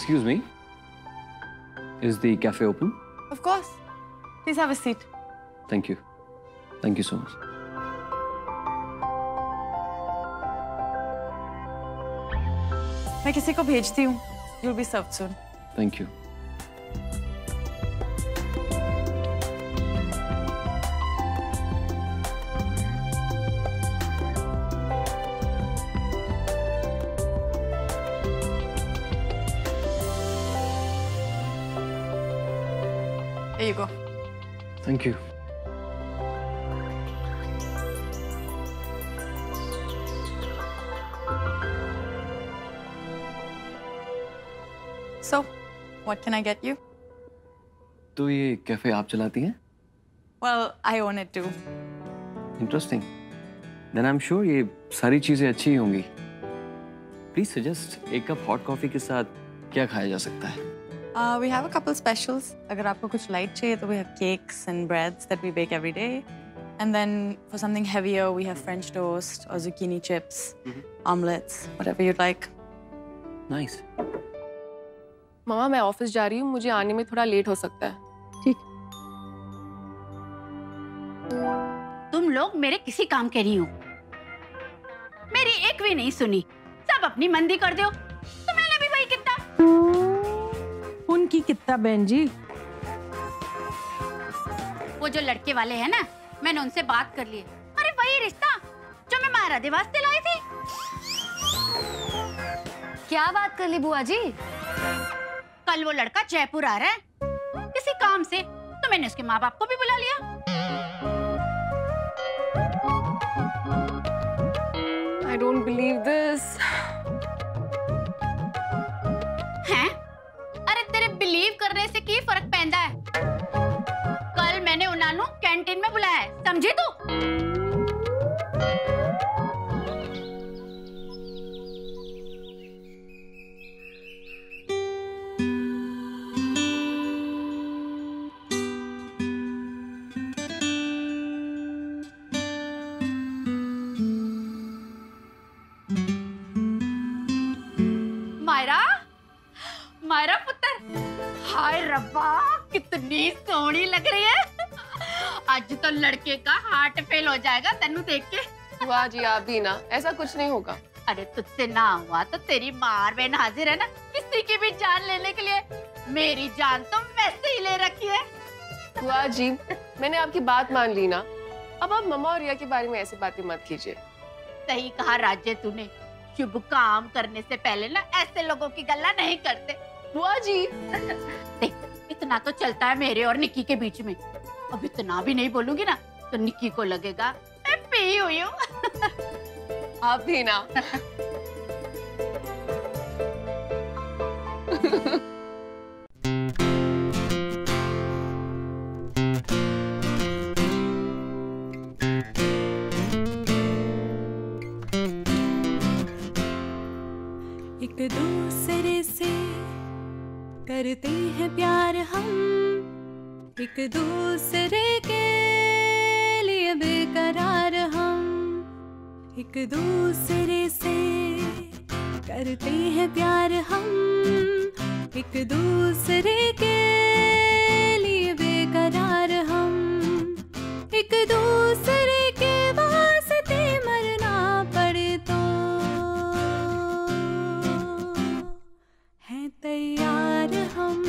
Excuse me. Is the cafe open? Of course. Please have a seat. Thank you. Thank you so much. मैं किसी को भेजती हूँ. You'll be served soon. Thank you. Here you go. Thank you. So, what can I get you? तो ये cafe आप चलाती हैं? Well, I own it too. Interesting. Then I'm sure ये सारी चीजें अच्छी ही होंगी. Please suggest एक कप हॉट कॉफी के साथ क्या खाया जा सकता है? We have a couple specials. अगर आपको कुछ light चाहिए तो we have cakes and breads that we bake every day. And then for something heavier, we have French toast or zucchini chips, omelets, whatever you'd like. Nice. मामा मैं office जा रही हूँ, मुझे आने में थोड़ा लेट हो सकता है. ठीक. तुम लोग मेरे किसी काम के नहीं हो. मेरी एक भी नहीं सुनी. सब अपनी मंदी कर दो. तो मैंने भी वही कितना. उनकी कितना बहन जी. वो जो लड़के वाले हैं ना, मैंने उनसे बात कर ली. अरे वही रिश्ता जो मैं महाराधे वास्ते लाई थी. क्या बात कर ली बुआ जी? कल वो लड़का जयपुर आ रहा है किसी काम से, तो मैंने उसके माँ बाप को भी बुला लिया. I don't believe this. हैं? अरे तेरे बिलीव करने से की फर्क पैंदा है. कल मैंने उन्हां कैंटीन में बुलाया है, समझी तू? मायरा पुत्र, हाय रब्बा कितनी सोहनी लग रही है. आज तो लड़के का हार्ट फेल हो जाएगा तेनू देख के. वाह जी आप भी ना, ऐसा कुछ नहीं होगा. अरे तुझसे ना हुआ तो तेरी मार बहन हाजिर है ना, किसी की भी जान लेने के लिए. मेरी जान तो वैसे ही ले रखी है. वाह जी मैंने आपकी बात मान ली ना. अब आप मम्मा और रिया के बारे में ऐसी बातें मत कीजिए. सही कहा राज्य तूने. शुभ काम करने से पहले ना ऐसे लोगों की गल्ला नहीं करते. बुआ जी देख इतना तो चलता है मेरे और निक्की के बीच में. अब इतना भी नहीं बोलूंगी ना तो निक्की को लगेगा मैं पी हुई हूँ. आप भी ना. एक दूसरे से करते हैं प्यार हम, एक दूसरे के लिए बेकरार हम. एक दूसरे से करते हैं प्यार हम, एक दूसरे के लिए बेकरार हम. एक दूसरे के वास्ते मरना पड़े तो हैं तैयार हम,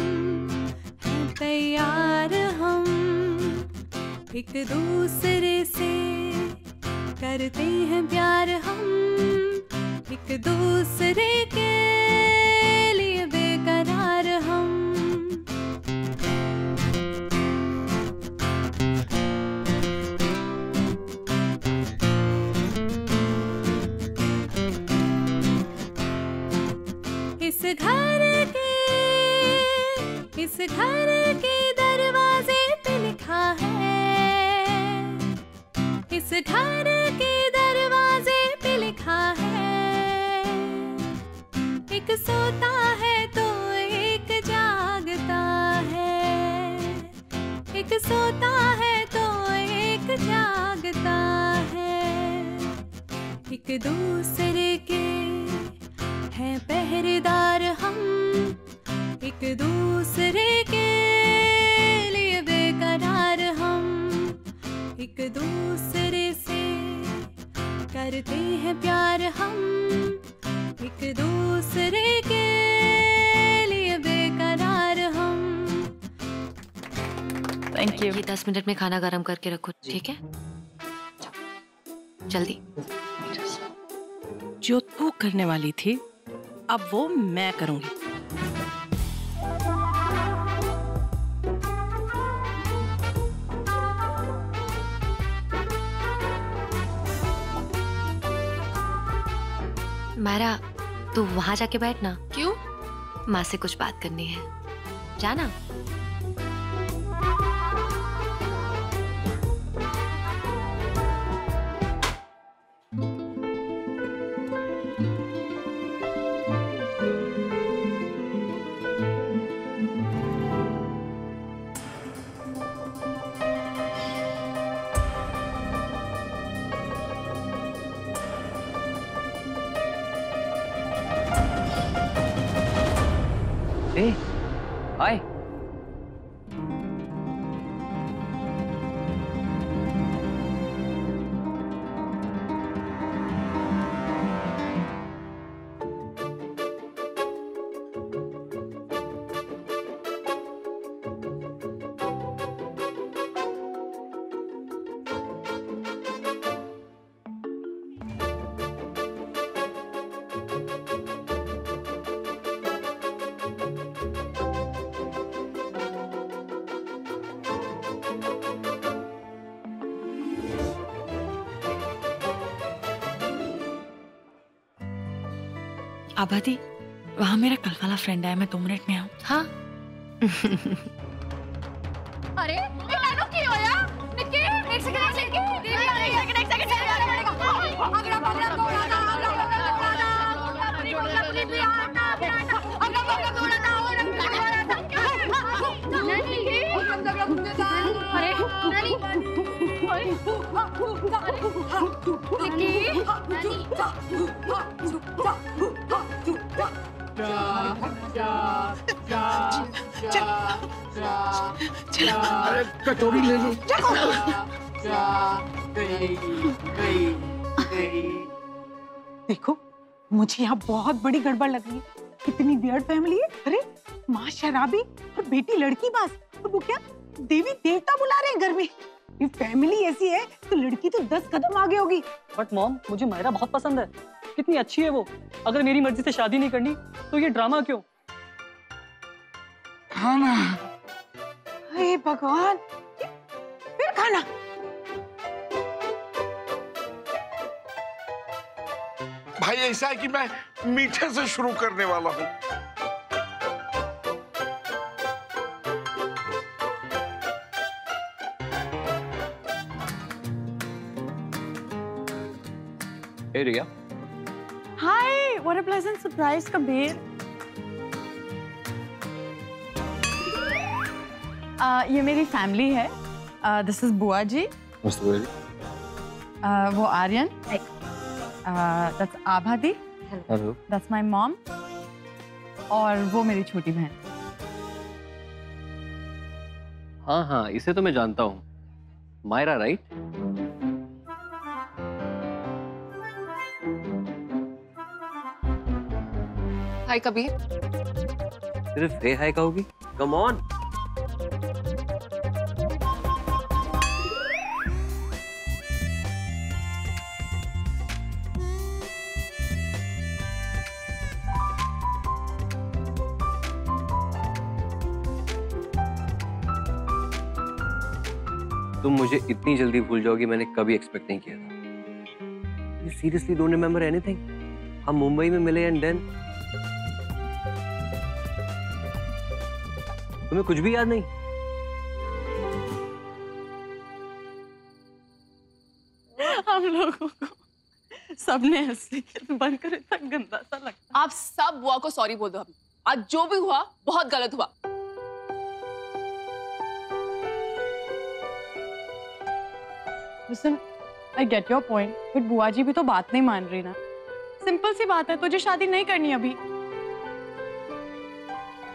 हैं तैयार हम. एक दूसरे से करते हैं प्यार हम, एक दूसरे के लिए बेकरार हम. इस घर के दरवाजे पे लिखा है, इस घर के दरवाजे पे लिखा है. एक सोता है तो एक जागता है, एक सोता है तो एक जागता है. एक दूसरे के हैं पहरेदार हम, Thank you. ये 10 मिनट में खाना गरम करके रखो, ठीक है? जल्दी। जो तू करने वाली थी अब वो मैं करूंगी। मायरा, तू वहां जाके बैठ ना। क्यों? माँ से कुछ बात करनी है, जाना। Hey, hi. आबादी, वहाँ मेरा कल वाला फ्रेंड है, मैं 2 मिनट में आऊँ। हाँ। अरे ये नानो की होया? निक्की, एक सेकंड। दीदी आ रही है, एक सेकंड अगला पगला दौड़ा था, दीदी आना, अगला पगला दौड़ा था, अरे अरे कटोरी ले लो। देखो, मुझे यहाँ बहुत बड़ी गड़बड़ लग रही है। कितनी वियर्ड फैमिली है। अरे माँ शराबी और बेटी लड़की बाज, और वो क्या देवी देवता बुला रहे हैं घर में। ये फैमिली ऐसी है तो लड़की तो 10 कदम आगे होगी। बट मॉम, मुझे मायरा बहुत पसंद है, कितनी अच्छी है वो। अगर मेरी मर्जी से शादी नहीं करनी तो ये ड्रामा क्यों? खाना, हे भगवान, फिर खाना। भाई ऐसा है कि मैं मीठे से शुरू करने वाला हूँ। Hey Riya. Hi, what a pleasant surprise, Kabir. ये मेरी फैमिली है। This is bua ji. वो Aryan. That's Abhadi. Hello. That's my mom. और वो मेरी छोटी बहन। हाँ, इसे तो मैं जानता हूँ। मायरा, राइट? हाय कबीर। सिर्फ हे हाय कहोगी? Come on. तुम मुझे इतनी जल्दी भूल जाओगी, मैंने कभी एक्सपेक्ट नहीं किया था। You seriously don't remember anything? हम मुंबई में मिले एंड देन तुम्हें कुछ भी याद नहीं? हम लोगों को सबने हंसी बंद कर, इतना गंदा सा लगता। आप सब बुआ को सॉरी बोल दो। अभी आज जो भी हुआ बहुत गलत हुआ। Listen, I get your point, but बुआ जी भी तो बात नहीं मान रही ना। सिंपल सी बात है, तुझे शादी नहीं करनी अभी।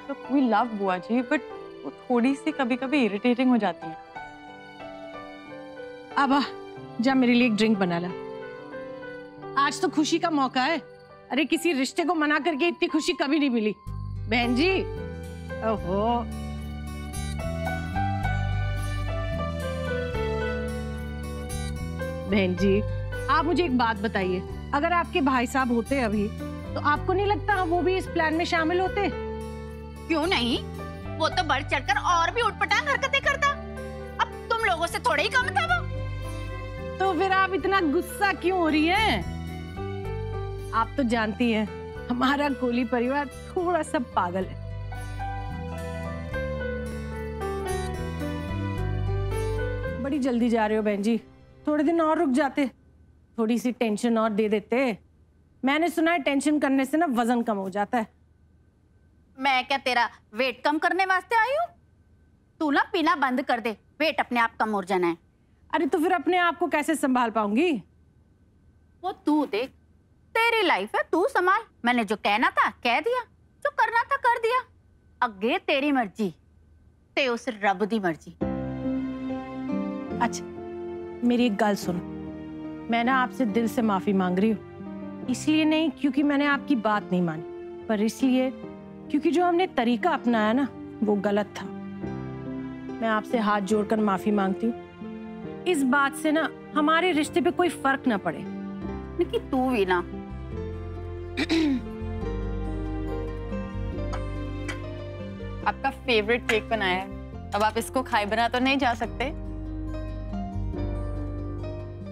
तो we love बुआ जी, but वो थोड़ी सी कभी-कभी इरिटेटिंग हो जाती है। अब जा मेरे लिए एक ड्रिंक बना ला। आज तो खुशी का मौका है। अरे किसी रिश्ते को मना करके इतनी खुशी कभी नहीं मिली। बहन जी, ओहो। बहन जी, आप मुझे एक बात बताइए, अगर आपके भाई साहब होते अभी तो आपको नहीं लगता वो भी इस प्लान में शामिल होते? क्यों नहीं, वो तो बढ़ चढ़कर और भी उटपटांग हरकतें करता। अब तुम लोगों से थोड़ा ही कम था वो। तो फिर आप इतना गुस्सा क्यों हो रही हैं? आप तो जानती हैं हमारा कोहली परिवार थोड़ा सा पागल है। बड़ी जल्दी जा रहे हो बहन जी, थोड़े दिन और रुक जाते, थोड़ी सी टेंशन और दे देते। मैंने सुना है टेंशन करने से ना वजन कम हो जाता है। मैं क्या तेरा वेट कम करने वास्ते आई हूँ? तू ना पीना बंद कर दे, वेट अपने आप कम हो जाना है। अरे तो फिर अपने आप को कैसे संभाल पाऊंगी? वो तू देख, तेरी लाइफ है, तू संभाल। मैंने जो कहना था कह दिया, जो करना था कर दिया। अगे तेरी मर्जी ते उस रब दी मर्जी। अच्छा मेरी एक गल सुन, मैं ना आपसे दिल से माफी मांग रही हूँ। इसलिए नहीं क्योंकि मैंने आपकी बात नहीं मानी, पर इसलिए क्योंकि जो हमने तरीका अपनाया ना वो गलत था। मैं आपसे हाथ जोड़कर माफी मांगती हूँ। इस बात से ना हमारे रिश्ते पे कोई फर्क ना पड़े। निकी तू भी ना। आपका फेवरेट केक बनाया है, अब आप इसको खाए बिना तो नहीं जा सकते।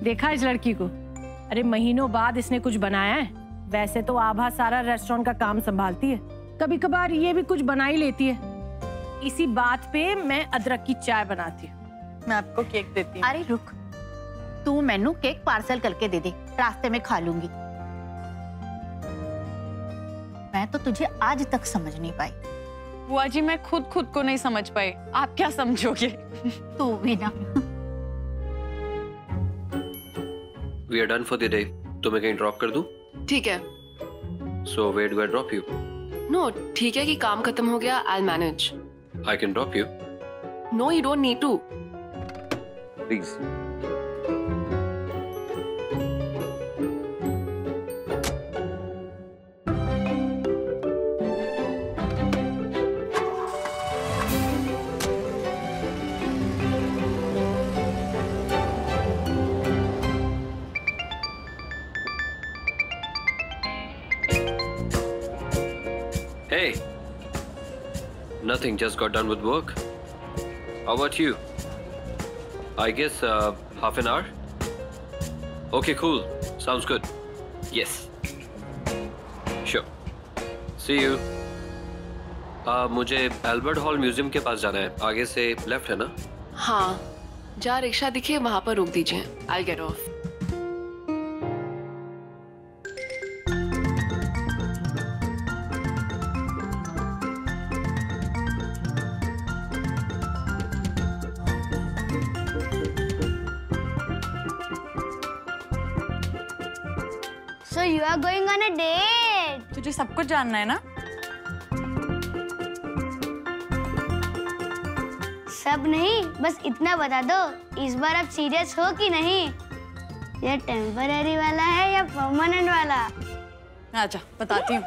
देखा इस लड़की को, अरे महीनों बाद इसने कुछ बनाया है। वैसे तो आभा सारा रेस्टोरेंट का काम संभालती है, कभी कभार ये भी कुछ बना ही लेती है। इसी बात पे मैं अदरक की चाय बनाती हूँ। मैं आपको केक देती हूँ। अरे रुक, तू मैनू केक पार्सल करके दे दे, रास्ते में खा लूंगी। मैं तो तुझे आज तक समझ नहीं पाई। बुआ जी मैं खुद को नहीं समझ पाई, आप क्या समझोगे? तू भी ना। We are done for the day. तुम्हें कहीं ड्रॉप कर दूं? ठीक है। So where do I drop you? No ठीक है कि काम खत्म हो गया, I'll manage. I can drop you. No, you don't need to. Please. Hey, nothing, just got done with work. How about you? I guess half an hour? Okay, cool. Sounds good. Yes. Sure. See you. मुझे Albert hall museum के पास जाना है, आगे से left है ना? हाँ, जहाँ रिक्शा दिखे वहाँ पर रोक दीजिए। I'll get off. So you are going on a date. तुझे सब कुछ जानना है ना? सब नहीं, बस इतना बता दो, इस बार आप सीरियस हो कि नहीं? ये टेम्पररी वाला है या परमानेंट वाला? आजा बताती हूँ।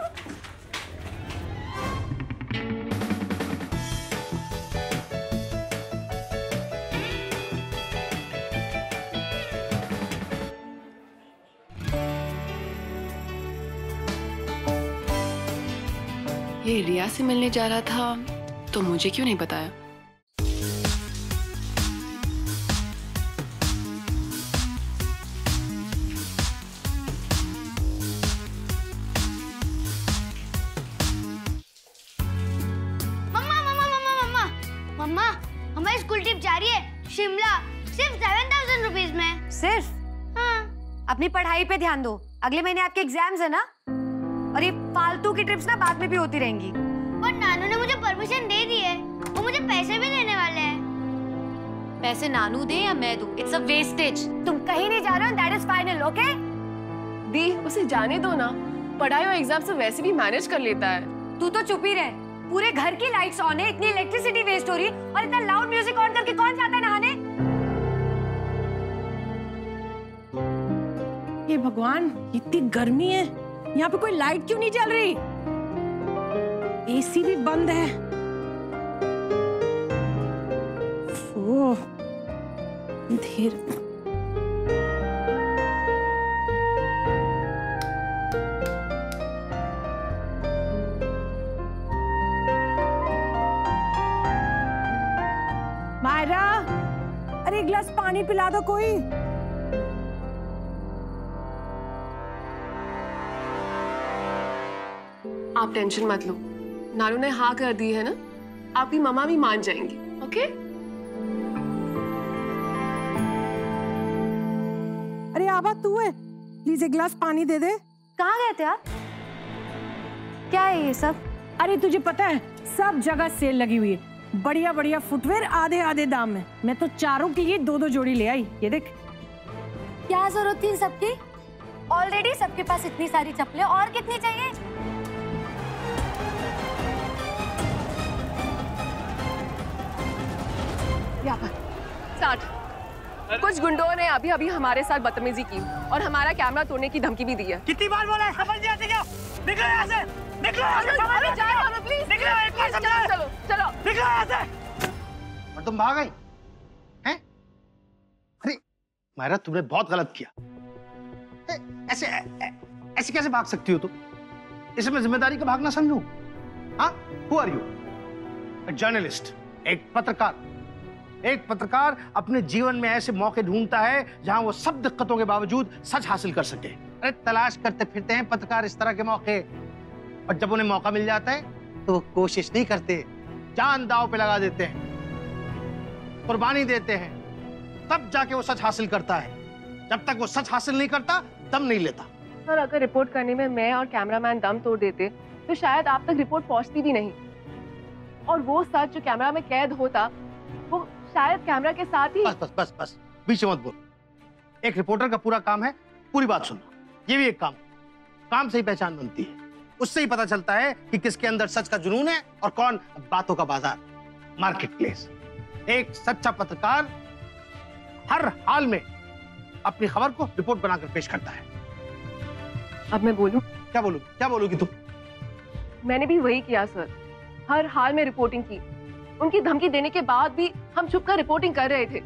ये रिया से मिलने जा रहा था, तो मुझे क्यों नहीं बताया? मम्मा, हमारी स्कूल ट्रिप जा रही है शिमला, सिर्फ 7,000 रुपीज में। सिर्फ? हाँ। अपनी पढ़ाई पे ध्यान दो, अगले महीने आपके एग्जाम्स है ना, और ये फालतू की ट्रिप्स ना बाद में भी होती रहेंगी। पर नानू ने मुझे परमिशन दे दी है, वो मुझे पैसे भी देने वाले हैं। पैसे नानू दे या मैं दूं, इट्स अ वेस्टेज। तुम कहीं नहीं जा रहे हो, दैट इज फाइनल, ओके? दी, उसे जाने दो ना, पढ़ाई और एग्जाम से वैसे भी मैनेज कर लेता है। तू तो चुप ही रह, पूरे घर की लाइट्स ऑन है, इतनी इलेक्ट्रिसिटी वेस्ट हो रही है, और इतना लाउड म्यूजिक ऑन करके कौन जाता है नहाने? हे भगवान, इतनी गर्मी है, यहाँ पे कोई लाइट क्यों नहीं जल रही? एसी भी बंद है। ओह, अंधेर। मायरा, अरे एक गिलास पानी पिला दो कोई। आप टेंशन मत लो, नानू ने हाँ कर दी है ना, आपकी मम्मा भी मान जाएंगी। ओके? अरे आबा तू है, प्लीज एक गिलास पानी दे दे। कहाँ गए थे आप? क्या है ये सब? अरे तुझे पता है सब जगह सेल लगी हुई है, बढ़िया बढ़िया फुटवेयर आधे आधे दाम में। मैं तो चारों की ये 2-2 जोड़ी ले आई। ये देख। क्या जरूरत थी इन सबकी? ऑलरेडी सबके पास इतनी सारी चप्पलें, और कितनी चाहिए? यहाँ पर 60। कुछ गुंडों ने अभी अभी हमारे साथ बदतमीजी की और हमारा कैमरा तोड़ने की धमकी भी दी है। कितनी बार बोला है, समझ नहीं आती क्या? निकलो यहाँ से, निकलो यहाँ से, समझ नहीं आती। प्लीज निकलो, एक बार समझा। चलो चलो निकलो यहाँ से। और तुम भाग गई हैं? अरे मायरा, तुमने बहुत गलत किया। ऐसे ऐसे कैसे भाग सकती हो तुम? इसमें जिम्मेदारी का भागना समझूं? हाँ, हु आर यू? जर्नलिस्ट, एक पत्रकार। एक पत्रकार अपने जीवन में ऐसे मौके ढूंढता है जहां वो सब दिक्कतों के बावजूद सच हासिल कर सके। अरे तलाश करते फिरते हैं पत्रकार इस तरह के मौके, और जब उन्हें मौका मिल जाता है तो वो कोशिश नहीं करते, जान दांव पे लगा देते हैं, कुर्बानी देते हैं, तब जाके वो सच हासिल करता है। जब तक वो सच हासिल नहीं करता, दम नहीं लेता। सर, अगर रिपोर्ट करने में मैं और कैमरामैन दम तोड़ देते तो शायद आप तक रिपोर्ट पहुंचती भी नहीं, और वो सच जो कैमरा में कैद होता वो शायद कैमरा के साथ ही। बस बस बस बस, बीच में मत बोल। एक रिपोर्टर का पूरा काम है पूरी बात सुनना। ये भी एक काम से ही पहचान बनती है। उससे ही पता चलता है कि किसके अंदर सच का जुनून है और कौन बातों का बाजार, मार्केट प्लेस। एक सच्चा पत्रकार हर हाल में अपनी खबर को रिपोर्ट बनाकर पेश करता है। अब मैं बोलूं? क्या बोलूं? क्या बोलोगी तुम? मैंने भी वही किया सर, हर हाल में रिपोर्टिंग की। उनकी धमकी देने के बाद भी हम छुपकर रिपोर्टिंग कर रहे थे,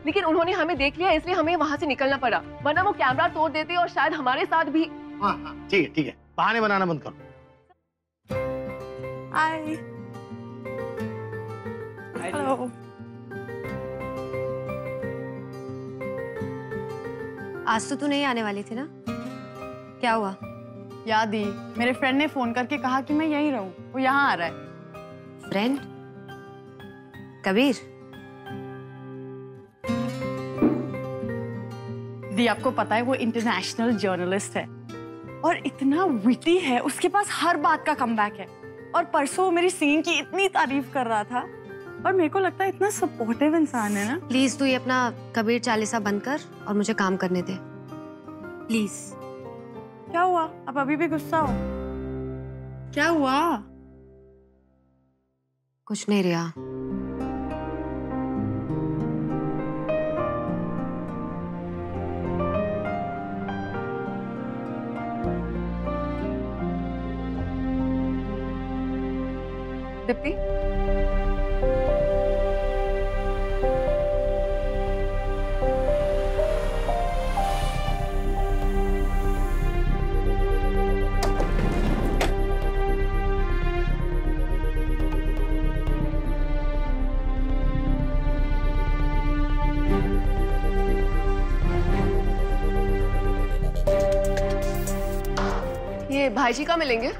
लेकिन उन्होंने हमें देख लिया, इसलिए हमें वहां से निकलना पड़ा, वरना वो कैमरा तोड़ देते और शायद हमारे साथ भी। हाँ, ठीक है, बहाने बनाना बंद करो। हाय। हेलो। आज तो तू नहीं आने वाली थी ना? क्या हुआ? याद ही, मेरे फ्रेंड ने फोन करके कहा कि मैं यहीं रहूं, वो यहाँ आ रहा है। फ्रेंड? कबीर? दी, आपको पता है वो इंटरनेशनल जर्नलिस्ट है और इतना विटी है, उसके पास हर बात का कमबैक है। और परसों मेरी सिंगिंग की इतनी तारीफ कर रहा था, और मेरे को लगता है इतना सपोर्टिव इंसान है ना। प्लीज तू ये अपना कबीर चालीसा बंद कर और मुझे काम करने दे, प्लीज। क्या हुआ? आप अभी भी गुस्सा हो? क्या हुआ? कुछ नहीं रिया। दीप्ति, ये भाईजी का मिलेंगे?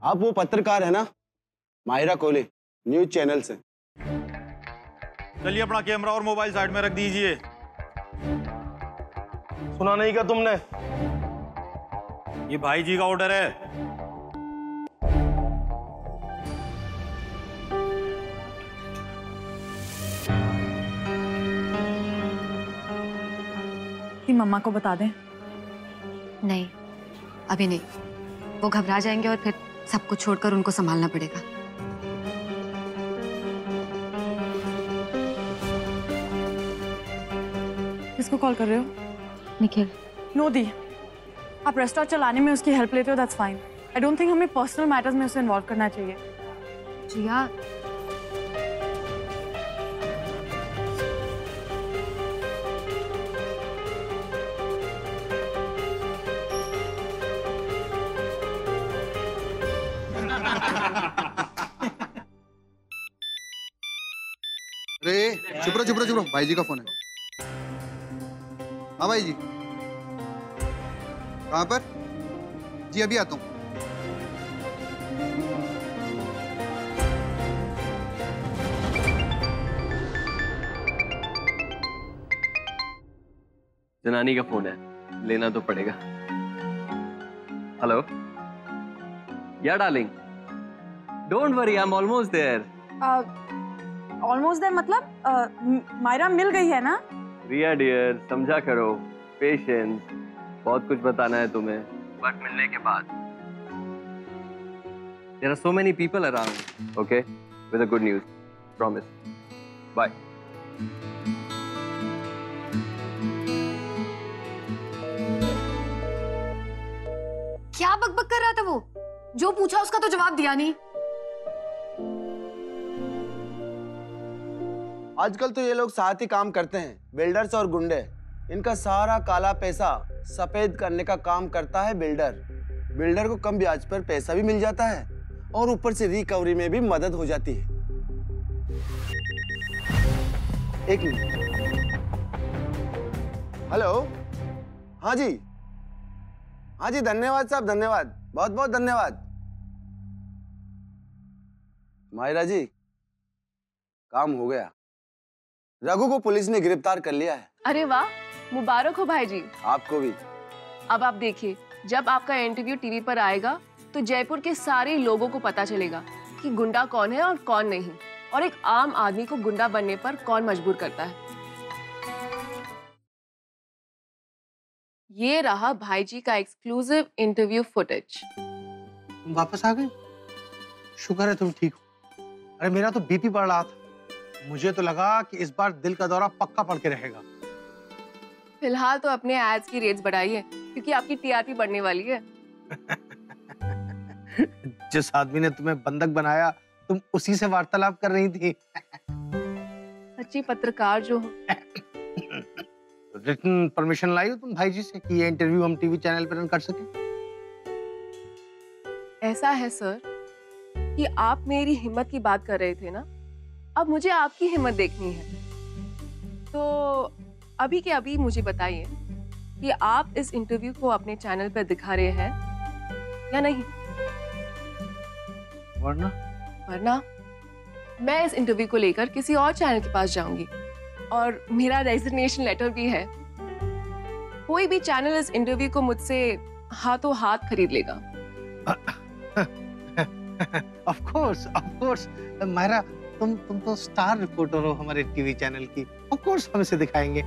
आप वो पत्रकार है ना, माहिरा कोहली, न्यूज चैनल से। चलिए अपना कैमरा और मोबाइल साइड में रख दीजिए। सुना नहीं क्या तुमने? ये भाई जी का ऑर्डर है। कि मम्मा को बता दें? नहीं, अभी नहीं। वो घबरा जाएंगे और फिर सब कुछ छोड़कर उनको संभालना पड़ेगा। किसको कॉल कर रहे हो? निखिल। नो दी, आप रेस्टोरेंट चलाने में उसकी हेल्प लेते हो, that's fine. I don't think हमें पर्सनल मैटर्स में उसे इन्वॉल्व करना चाहिए। जिया, अरे चुप रहो, भाई जी का फोन है। हाँ भाई जी, कहाँ पर? जी अभी आता हूँ। जनानी का फोन है, लेना तो पड़ेगा। Hello, yeah darling, don't worry, I am almost there. Almost there मतलब मायरा मिल गई है ना? रिया डियर, समझा करो, पेशेंस। बहुत कुछ बताना है तुम्हें, बट मिलने के बाद। There are so many people around, okay? With a good news, promise. Bye. क्या बकबक कर रहा था वो? जो पूछा उसका तो जवाब दिया नहीं। आजकल तो ये लोग साथ ही काम करते हैं, बिल्डर्स और गुंडे। इनका सारा काला पैसा सफेद करने का काम करता है बिल्डर। बिल्डर को कम ब्याज पर पैसा भी मिल जाता है और ऊपर से रिकवरी में भी मदद हो जाती है। एक मिनट। हेलो, हाँ जी, हाँ जी, धन्यवाद साहब, धन्यवाद, बहुत बहुत धन्यवाद। मायरा जी, काम हो गया। रघु को पुलिस ने गिरफ्तार कर लिया है। अरे वाह, मुबारक हो भाई जी। आपको भी। अब आप देखिए, जब आपका इंटरव्यू टीवी पर आएगा तो जयपुर के सारे लोगों को पता चलेगा कि गुंडा कौन है और कौन नहीं, और एक आम आदमी को गुंडा बनने पर कौन मजबूर करता है। ये रहा भाई जी का एक्सक्लूसिव इंटरव्यू फुटेज। तुम वापस आ गए? शुक्र है तुम ठीक हो। अरे मेरा तो बीपी बढ़ रहा था, मुझे तो लगा कि इस बार दिल का दौरा पक्का पड़ के रहेगा। फिलहाल तो अपने एड्स की रेट्स बढ़ाइए क्योंकि आपकी टीआरपी बढ़ने वाली है। जिस आदमी ने तुम्हें बंधक बनाया, तुम उसी से वार्तालाप कर रही थी। सच्ची पत्रकार जो हो। रिटन परमिशन लाई हो तुम भाई जी से कि ये इंटरव्यू हम टीवी चैनल पर रन कर सके? ऐसा है सर कि आप मेरी हिम्मत की बात कर रहे थे ना, अब मुझे आपकी हिम्मत देखनी है। तो अभी के अभी मुझे बताइए कि आप इस इंटरव्यू को अपने चैनल पर दिखा रहे हैं या नहीं? वरना मैं इस इंटरव्यू को लेकर किसी और चैनल के पास जाऊंगी, और मेरा रेजिग्नेशन लेटर भी है। कोई भी चैनल इस इंटरव्यू को मुझसे हाथों हाथ खरीद लेगा। ऑफ कोर्स मायरा, तुम तो स्टार रिपोर्टर हो हमारे टीवी चैनल की। ऑफ कोर्स हम इसे दिखाएंगे।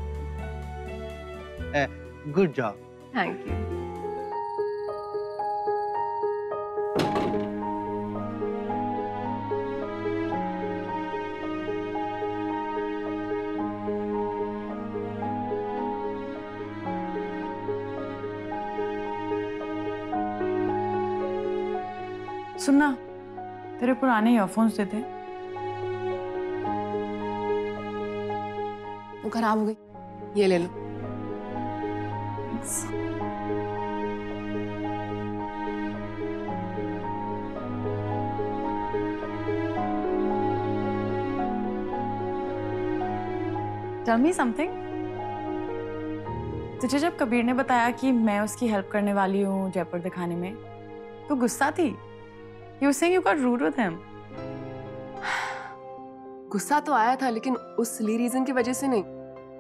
Good job. Thank you. सुनना, तेरे पुराने ईयरफोन्स थे। वो खराब हो गई, ये ले लो। Tell me something. तुझे जब कबीर ने बताया कि मैं उसकी हेल्प करने वाली हूँ जयपुर दिखाने में, तो गुस्सा थी? You were saying you got rude with him. गुस्सा तो आया था, लेकिन उस सिली रीजन की वजह से नहीं।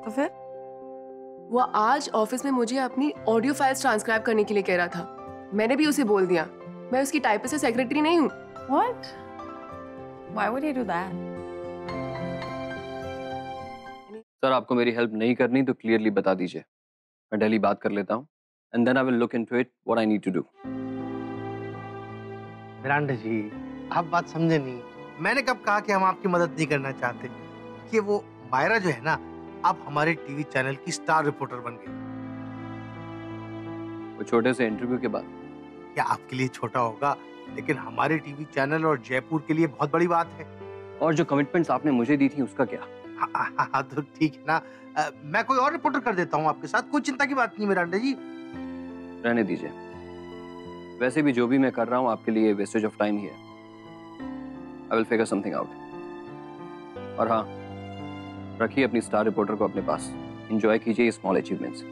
तो फिर वो आज ऑफिस में मुझे अपनी ऑडियो फाइल्स ट्रांसक्राइब करने के लिए कह रहा था। मैंने भी उसे बोल दिया, मैं उसकी टाइपिस्ट से सेक्रेटरी नहीं हूँ। What? Why would he do that? Sir, आपको मेरी हेल्प नहीं करनी तो क्लियरली बता दीजिए, मैं दिल्ली बात कर लेता हूँ and then I will look into it what I need to do. Miranda ji, आप बात समझे नहीं। मैंने कब कहा कि हम आपकी मदद नहीं करना चाहते? कि वो मायरा जो है ना, अब हमारे टीवी चैनल की स्टार रिपोर्टर बन गई। वो छोटे से इंटरव्यू के बाद? क्या आपके लिए छोटा होगा, लेकिन हमारे टीवी चैनल और जयपुर के लिए बहुत बड़ी बात है। और जो कमिटमेंट्स आपने मुझे दी थी उसका क्या? हाँ तो ठीक है ना, मैं कोई और रिपोर्टर कर देता हूँ आपके साथ, कोई चिंता की बात नहीं मिरांडा जी। रहने दीजिए, वैसे भी जो भी मैं कर रहा हूँ आपके लिए वेस्टेज ऑफ टाइम ही है। I will figure something out. और हाँ, रखिए अपनी स्टार रिपोर्टर को अपने पास, एंजॉय कीजिए स्मॉल अचीवमेंट्स।